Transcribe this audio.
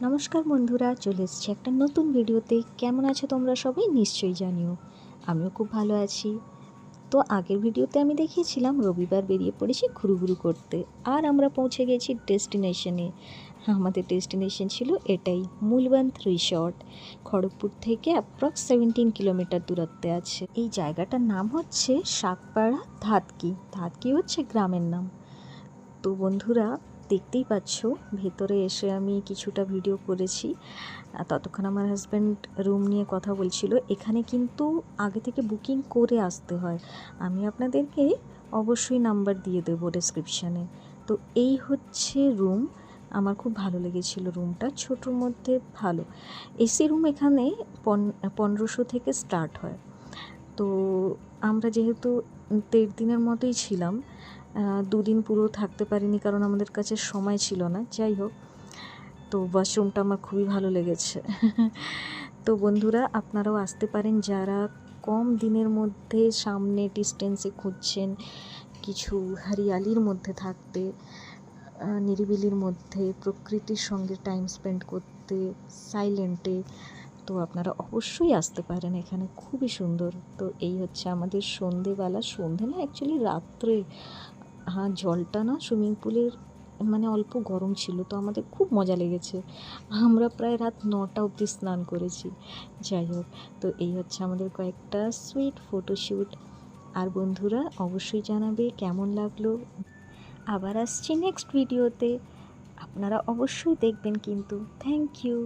নমস্কার বন্ধুরা, চলে এসেছি একটা নতুন ভিডিওতে। কেমন আছো তোমরা সবাই নিশ্চয়ই জানিও। আমিও খুব ভালো আছি। তো আগের ভিডিওতে আমি দেখিয়েছিলাম রবিবার বেরিয়ে পড়েছি ঘুরুঘুরু করতে, আর আমরা পৌঁছে গেছি ডেস্টিনেশনে। আমাদের ডেস্টিনেশন ছিল এটাই, মূলবন্ত রিসর্ট। খড়গপুর থেকে অ্যাপ্রক্স 17 কিলোমিটার দূরত্বে আছে। এই জায়গাটার নাম হচ্ছে শাকপাড়া ধাতকি। ধাতকি হচ্ছে গ্রামের নাম। তো বন্ধুরা, দেখতেই পাচ্ছ ভেতরে এসে আমি কিছুটা ভিডিও করেছি। ততক্ষণ আমার হাজব্যান্ড রুম নিয়ে কথা বলছিল। এখানে কিন্তু আগে থেকে বুকিং করে আসতে হয়। আমি আপনাদেরকে অবশ্যই নাম্বার দিয়ে দেবো ডেসক্রিপশানে। তো এই হচ্ছে রুম। আমার খুব ভালো লেগেছিল রুমটা, ছোটোর মধ্যে ভালো। এসি রুম এখানে 1500 থেকে স্টার্ট হয়। তো আমরা যেহেতু 1.5 দিনের মতোই ছিলাম, 2 দিন পুরো থাকতে পারিনি কারণ আমাদের কাছে সময় ছিল না। যাই হোক, তো ওয়াশরুমটা আমার খুবই ভালো লেগেছে। তো বন্ধুরা, আপনারাও আসতে পারেন যারা কম দিনের মধ্যে সামনে ডিস্টেন্সে খুঁজছেন কিছু হরিয়ালির মধ্যে থাকতে, নিরিবিলির মধ্যে প্রকৃতির সঙ্গে টাইম স্পেন্ড করতে, সাইলেন্টে। তো আপনারা অবশ্যই আসতে পারেন, এখানে খুবই সুন্দর। তো এই হচ্ছে আমাদের সন্ধেবেলা, সন্ধে না অ্যাকচুয়ালি রাত্রে। হ্যাঁ, জলটা না সুইমিং পুলের মানে অল্প গরম ছিল, তো আমাদের খুব মজা লেগেছে। আমরা প্রায় রাত 9টা অবধি স্নান করেছি। যাই হোক, তো এই হচ্ছে আমাদের কয়েকটা সুইট ফটোশ্যুট। আর বন্ধুরা, অবশ্যই জানাবে কেমন লাগলো। আবার আসছি নেক্সট ভিডিওতে, আপনারা অবশ্যই দেখবেন কিন্তু। Thank you.